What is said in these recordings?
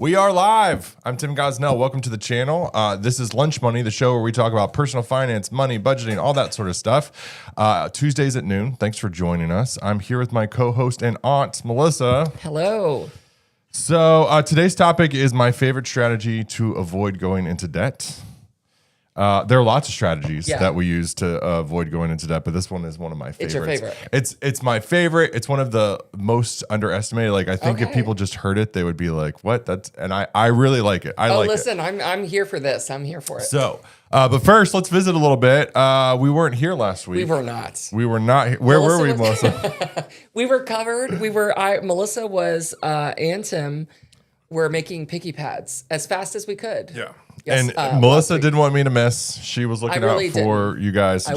We are live. I'm Tim Gosnell. Welcome to the channel. This is Lunch Money, the show where we talk about personal finance, money, budgeting, all that sort of stuff. Tuesdays at noon. Thanks for joining us. I'm here with my co-host and aunt, Melissa. Hello. So today's topic is my favorite strategy to avoid going into debt. There are lots of strategies that we use to avoid going into debt, but this one is one of my favorites. It's your favorite. It's my favorite. It's one of the most underestimated. Like I think if people just heard it, they would be like, "What?" I really like it. Listen, I'm here for this. I'm here for it. So, but first, let's visit a little bit. We weren't here last week. We were not. We were not here. Where were we, Melissa? We were covered. Melissa was, and Tim were making picky pads as fast as we could. Yeah. Yes, and Melissa didn't want me to miss. She was looking really out for you guys. She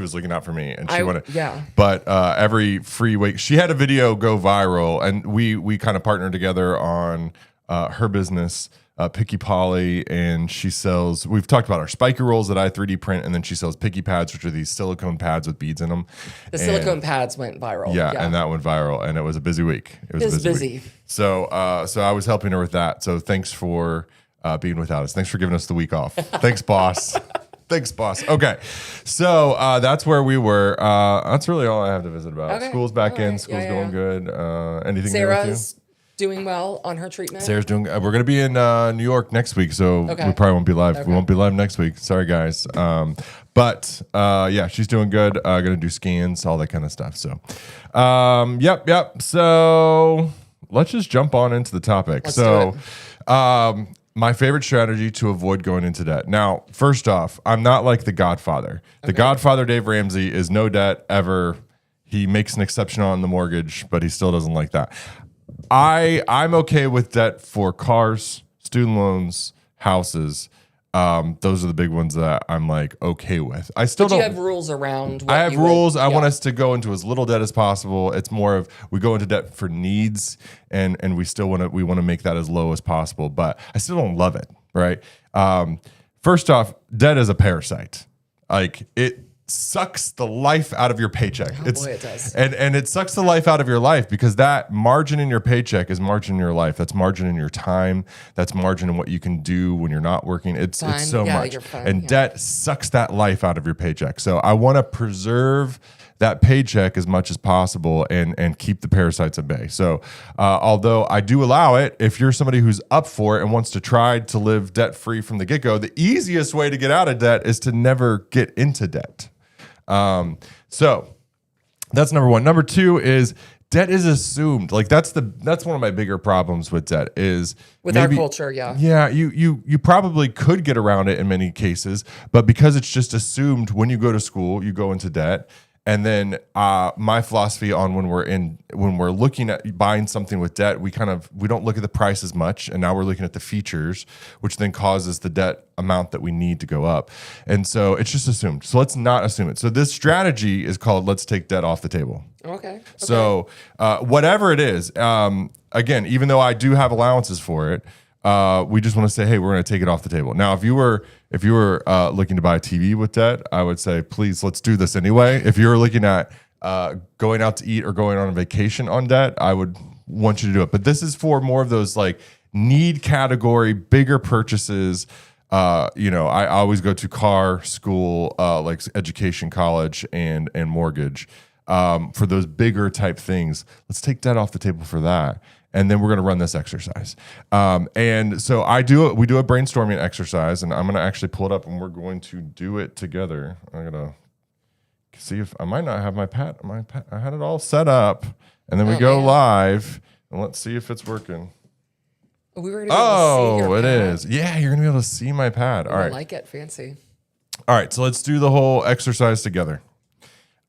was looking out for me, and she wanted. Yeah. But every free week, she had a video go viral, and we kind of partnered together on her business, Picky Polly, and she sells. We've talked about our spiker rolls that I 3D print, and then she sells picky pads, which are these silicone pads with beads in them. The silicone pads went viral. Yeah, and that went viral, and it was a busy week. It was busy. Week. So I was helping her with that. So thanks for being without us. Thanks for giving us the week off. Thanks, boss. Thanks, boss. Okay. So that's where we were. That's really all I have to visit about. Okay. School's back in. School's going good. Anything new with you? Sarah's doing well on her treatment. Sarah's doing. We're going to be in New York next week, so we probably won't be live. Okay. We won't be live next week. Sorry, guys. But she's doing good. Going to do scans, all that kind of stuff. So, yep. So let's just jump on into the topic. Let's do it. My favorite strategy to avoid going into debt. Now, first off, I'm not like the Godfather. The Godfather, Dave Ramsey, is no debt ever. He makes an exception on the mortgage, but he still doesn't like that. I'm okay with debt for cars, student loans, houses. Those are the big ones that I'm like okay with. I still don't. You have rules around. I have rules. I want us to go into as little debt as possible. It's more of we go into debt for needs, and we still want to make that as low as possible. But I still don't love it. Right. First off, debt is a parasite. Like it sucks the life out of your paycheck. Boy, it does. And it sucks the life out of your life because that margin in your paycheck is margin in your life. That's margin in your time. That's margin in what you can do when you're not working. It's so much. And debt sucks that life out of your paycheck. So I want to preserve that paycheck as much as possible and keep the parasites at bay. So although I do allow it, if you're somebody who's up for it and wants to try to live debt-free from the get-go, the easiest way to get out of debt is to never get into debt. So that's number one. Number two is debt is assumed. Like that's one of my bigger problems with debt is with our culture. Yeah. Yeah. You probably could get around it in many cases, but because it's just assumed when you go to school, you go into debt. And then my philosophy on when we're looking at buying something with debt, we don't look at the price as much, and now we're looking at the features, which then causes the debt amount that we need to go up. And so it's just assumed. So let's not assume it. So this strategy is called let's take debt off the table. Okay. So whatever it is, again, even though I do have allowances for it, we just want to say, hey, we're going to take it off the table. Now, if you were looking to buy a TV with debt, I would say, please, let's do this anyway. If you're looking at going out to eat or going on a vacation on debt, I would want you to do it. But this is for more of those like need category, bigger purchases. I always go to car, school, like education, college, and mortgage for those bigger type things. Let's take debt off the table for that. And then we're going to run this exercise. And so we do a brainstorming exercise, and I'm going to actually pull it up, and we're going to do it together. I'm going to see if I might not have my pad. I had it all set up, and then we go live, and let's see if it's working. We were going to be able to see your it pad. is. Yeah, you're going to be able to see my pad. All right. I like it. Fancy. All right, so let's do the whole exercise together.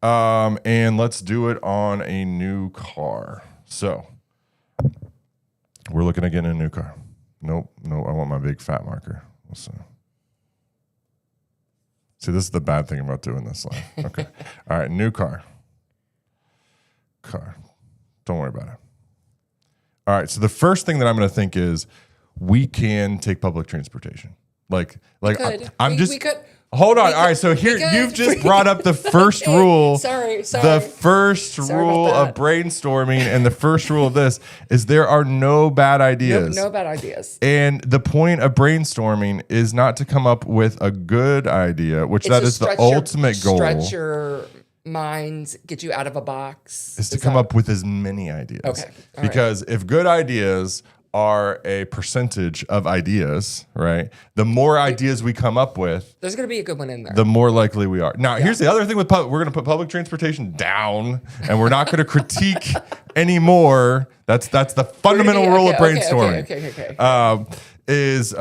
And let's do it on a new car. So we're looking at getting a new car. Nope. I want my big fat marker. Let's see, this is the bad thing about doing this live. Okay. All right, new car. Don't worry about it. All right, so the first thing that I'm going to think is we can take public transportation. We could. Hold on. All right. So here, Because- you've just brought up the first rule. Sorry. The first Sorry rule about of that. brainstorming and the first rule of this is there are no bad ideas. No bad ideas. And the point of brainstorming is not to come up with a good idea, which that to is the stretch your- ultimate goal. Stretch your mind, get you out of a box. Is to come up with as many ideas. Okay, all right. Because if good ideas are a percentage of ideas, right? The more ideas we come up with, There's going to be a good one in there. the more likely we are. Now, here's the other thing with we're going to put public transportation down, and we're not going to critique anymore. That's the fundamental rule of brainstorming. Okay. Is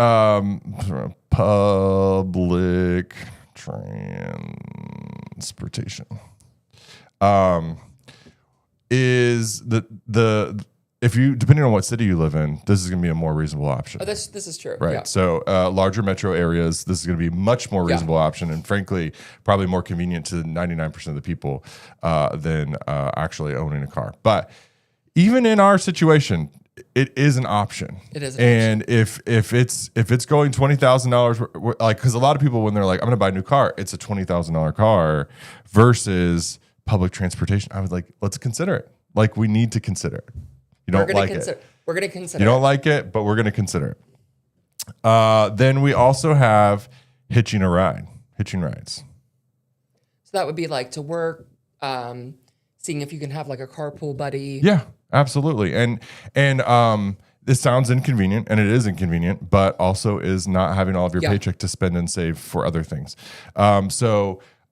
public transportation. Is the if you, depending on what city you live in, this is going to be a more reasonable option. Oh, this is true. Right. Yeah. So larger metro areas, this is going to be a much more reasonable option, and frankly, probably more convenient to 99% of the people than actually owning a car. But even in our situation, it is an option. It is an and if it's going $20,000, like, because a lot of people, when they're like, I'm going to buy a new car, it's a $20,000 car versus public transportation. I was like, let's consider it. Like, we need to consider it. You don't like it. We're going to consider You don't like it, but we're going to consider it. Then we also have hitching rides. So that would be like to work, seeing if you can have like a carpool buddy. Yeah, absolutely. And this sounds inconvenient, and it is inconvenient, but also is not having all of your paycheck to spend and save for other things. And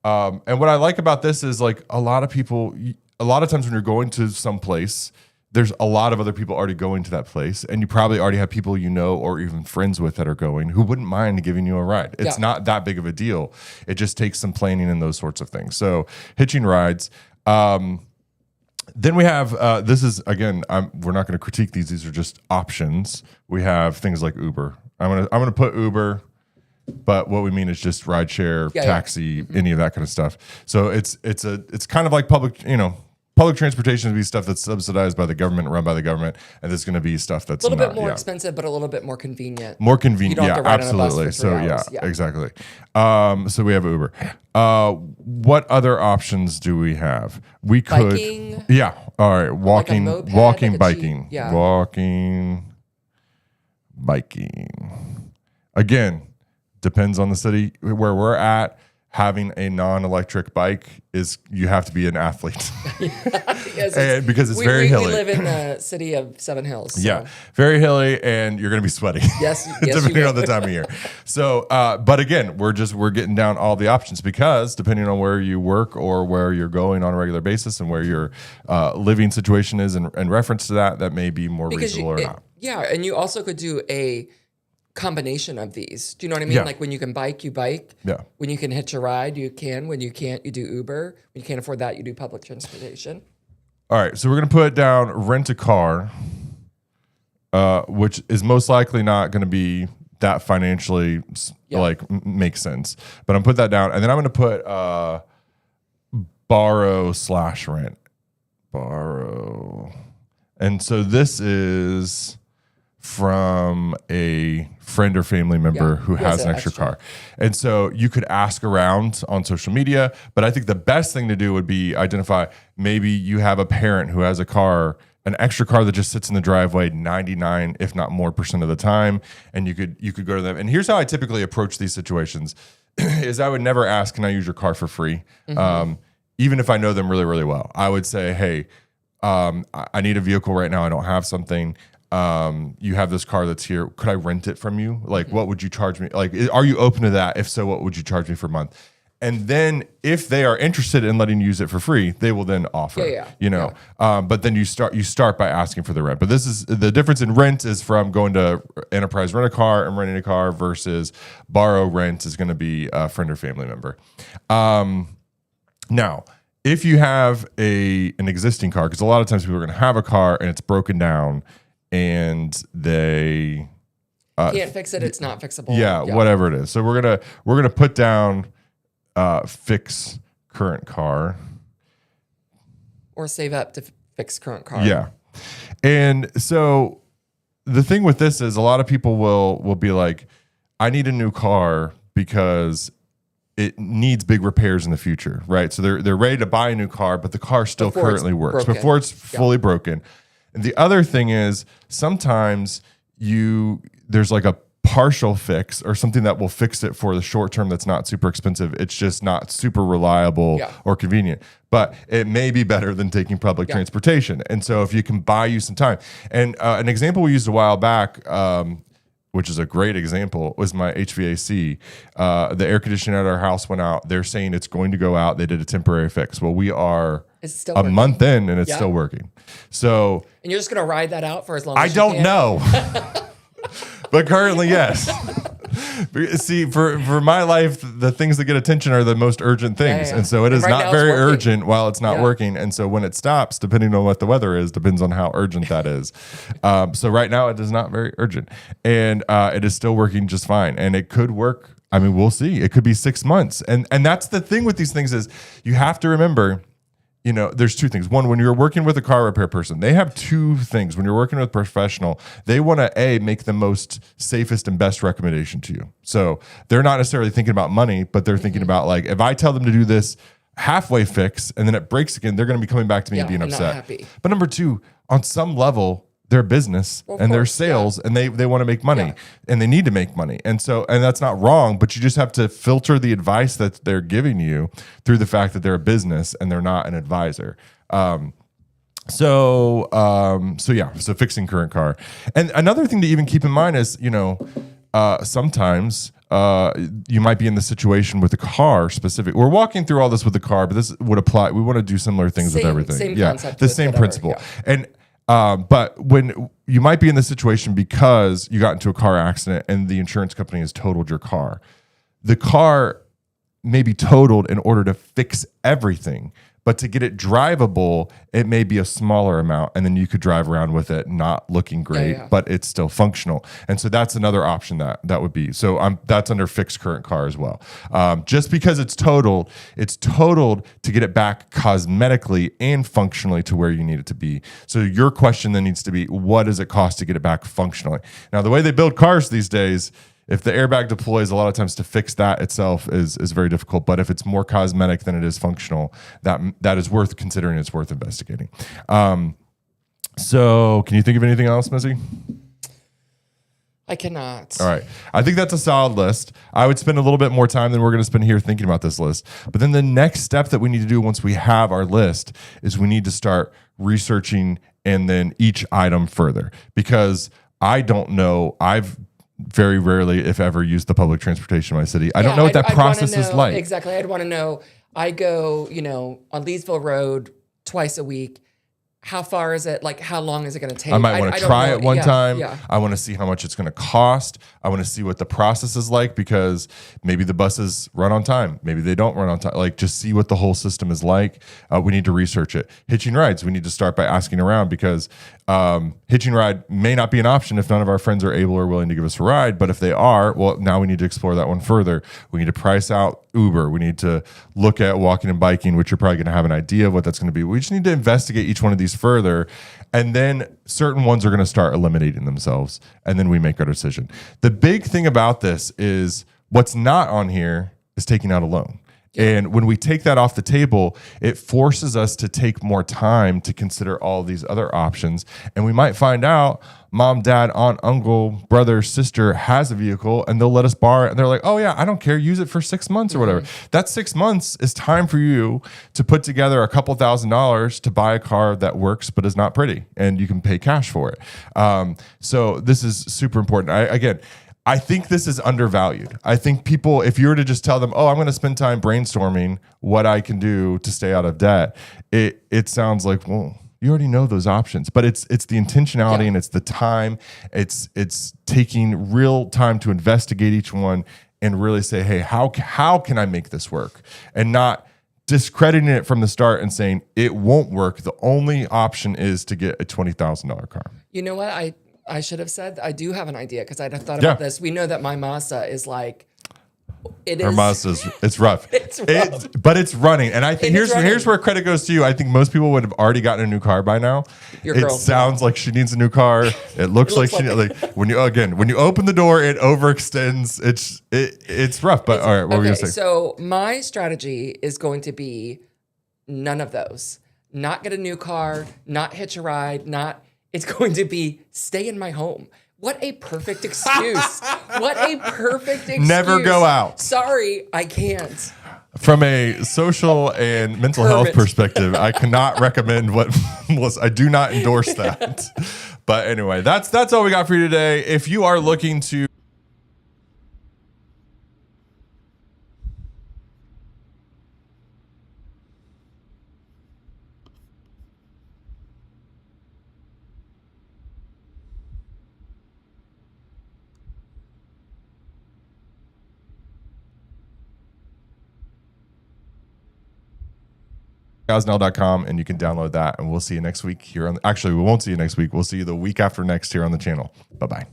what I like about this is, like, a lot of times when you're going to some place, there's a lot of other people already going to that place, and you probably already have people you know or even friends with that are going who wouldn't mind giving you a ride. It's not that big of a deal. It just takes some planning and those sorts of things. So hitching rides. Then we have this is, again, we're not going to critique these. These are just options. We have things like Uber. I'm gonna put Uber, but what we mean is just rideshare, taxi, any of that kind of stuff. So it's kind of like public transportation would be stuff that's subsidized by the government, run by the government, and there's going to be stuff that's A little bit more expensive, but a little bit more convenient. More convenient, You don't have to ride on a bus absolutely. for 3 So hours. exactly. So we have Uber. What other options do we have? We could, Biking? yeah. All right, walking, moped, walking, like a biking, cheap- yeah. walking, biking. Again, depends on the city where we're at. Having a non-electric bike is, you have to be an athlete. Yes, And because it's very hilly. We live in the city of Seven Hills. So. Yeah, very hilly, and you're going to be sweaty. Yes, depending you on the time of year. So, but again, we're getting down all the options, because depending on where you work or where you're going on a regular basis and where your living situation is in reference to that may be more reasonable or not. Yeah, and you also could do a combination of these. Do you know what I mean? Yeah. Like when you can bike, you bike. Yeah. When you can hitch a ride, you can. When you can't, you do Uber. When you can't afford that, you do public transportation. All right, so we're going to put down rent a car, which is most likely not going to be that financially makes sense. But I'm put that down, and then I'm going to put borrow/rent. Borrow. And so this is from a friend or family member who has an extra car. And so you could ask around on social media, but I think the best thing to do would be identify, maybe you have a parent who has a car, an extra car that just sits in the driveway 99, if not more % of the time, and you could go to them. And here's how I typically approach these situations is I would never ask, can I use your car for free? Even if I know them really, really well. I would say, hey, I need a vehicle right now. I don't have something. You have this car that's here. Could I rent it from you? Like, what would you charge me? Like, are you open to that? If so, what would you charge me for a month? And then if they are interested in letting you use it for free, they will then offer, but then you start by asking for the rent. But this is the difference in rent is from going to Enterprise Rent a Car and renting a car versus borrow rent is going to be a friend or family member. Now, if you have an existing car, because a lot of times people are going to have a car and it's broken down, and they Can't fix it. It's not fixable. Yeah, whatever it is. So we're gonna put down fix current car or save up to fix current car. Yeah, and so the thing with this is a lot of people will be like, I need a new car because it needs big repairs in the future, right? So they're ready to buy a new car, but the car still Before it's currently works broken. before it's fully broken. And the other thing is sometimes there's like a partial fix or something that will fix it for the short term that's not super expensive. It's just not super reliable or convenient, but it may be better than taking public transportation. And so if you can buy you some time, and an example we used a while back, which is a great example, was my HVAC. The air conditioning at our house went out. They're saying it's going to go out. They did a temporary fix. Well, we are It's still a working. month in and it's still working. So And you're just going to ride that out for as long I as you don't can? know. But currently, yes. See, for my life, the things that get attention are the most urgent things. Yeah. And so it is And right now not it's very working. urgent while it's not working. And so when it stops, depending on what the weather is, depends on how urgent that is. So right now, it is not very urgent. And it is still working just fine. And it could work. I mean, we'll see. It could be 6 months. And that's the thing with these things is you have to remember, you know, there's two things. One, when you're working with a car repair person, they have two things. When you're working with a professional, they want to make the most safest and best recommendation to you. So they're not necessarily thinking about money, but they're thinking about like, if I tell them to do this halfway fix and then it breaks again, they're going to be coming back to me and being I'm not upset. happy. But number two, on some level, they're business and they're sales and they want to make money and they need to make money. And so, and that's not wrong, but you just have to filter the advice that they're giving you through the fact that they're a business and they're not an advisor. So fixing current car. And another thing to even keep in mind is, you know, sometimes you might be in the situation with the car specific. We're walking through all this with the car, but this would apply. We want to do similar things with everything. Same yeah, concept the with same whatever, principle. yeah. And but when you might be in the situation because you got into a car accident and the insurance company has totaled your car, the car may be totaled in order to fix everything. But to get it drivable, it may be a smaller amount, and then you could drive around with it not looking great, but it's still functional. And so that's another option that would be. So that's under fixed current car as well. Just because it's totaled to get it back cosmetically and functionally to where you need it to be. So your question then needs to be, what does it cost to get it back functionally? Now, the way they build cars these days, if the airbag deploys, a lot of times to fix that itself is very difficult. But if it's more cosmetic than it is functional, that is worth considering. It's worth investigating. So can you think of anything else, Missy? I cannot. All right. I think that's a solid list. I would spend a little bit more time than we're going to spend here thinking about this list. But then the next step that we need to do once we have our list is we need to start researching and then each item further, because I don't know. I've very rarely, if ever, used the public transportation in my city. I don't know what that process is like. Exactly. I'd want to know. I go, on Leesville Road twice a week. How far is it? Like, how long is it going to take? I might want to try it one time. Yeah. I want to see how much it's going to cost. I want to see what the process is like, because maybe the buses run on time. Maybe they don't run on time. Like, just see what the whole system is like. We need to research it. Hitching rides, we need to start by asking around, because hitching ride may not be an option if none of our friends are able or willing to give us a ride. But if they are, well, now we need to explore that one further. We need to price out Uber. We need to look at walking and biking, which you're probably going to have an idea of what that's going to be. We just need to investigate each one of these further. And then certain ones are going to start eliminating themselves. And then we make our decision. The big thing about this is what's not on here is taking out a loan. And when we take that off the table, it forces us to take more time to consider all these other options. And we might find out mom, dad, aunt, uncle, brother, sister has a vehicle and they'll let us borrow it. And they're like, oh yeah, I don't care. Use it for 6 months or whatever. That 6 months is time for you to put together a couple $1,000s to buy a car that works but is not pretty, and you can pay cash for it. So this is super important. I think this is undervalued. I think people, if you were to just tell them, oh, I'm going to spend time brainstorming what I can do to stay out of debt, it sounds like, well, you already know those options. But it's the intentionality and it's the time. It's taking real time to investigate each one and really say, hey, how can I make this work? And not discrediting it from the start and saying it won't work. The only option is to get a $20,000 car. You know what? I should have said I do have an idea, because I'd have thought about this. We know that my Mazda is like It Her is. Mazda's, it's rough. It's rough. But it's running. And I think It is running. here's where credit goes to you. I think most people would have already gotten a new car by now. Your It girl. sounds like she needs a new car. It looks like she like when you open the door, it overextends. It's rough. But all right, what were you Okay, gonna say? so my strategy is going to be none of those. Not get a new car, not hitch a ride, it's going to be stay in my home. What a perfect excuse. What a perfect excuse. Never go out. Sorry, I can't. From a social and mental health Hermit. perspective, I cannot recommend what Melissa. I do not endorse that. But anyway, that's all we got for you today. If you are looking to Gosnell.com and you can download that, and we'll see you next week here on actually we won't see you next week. We'll see you the week after next here on the channel. Bye-bye.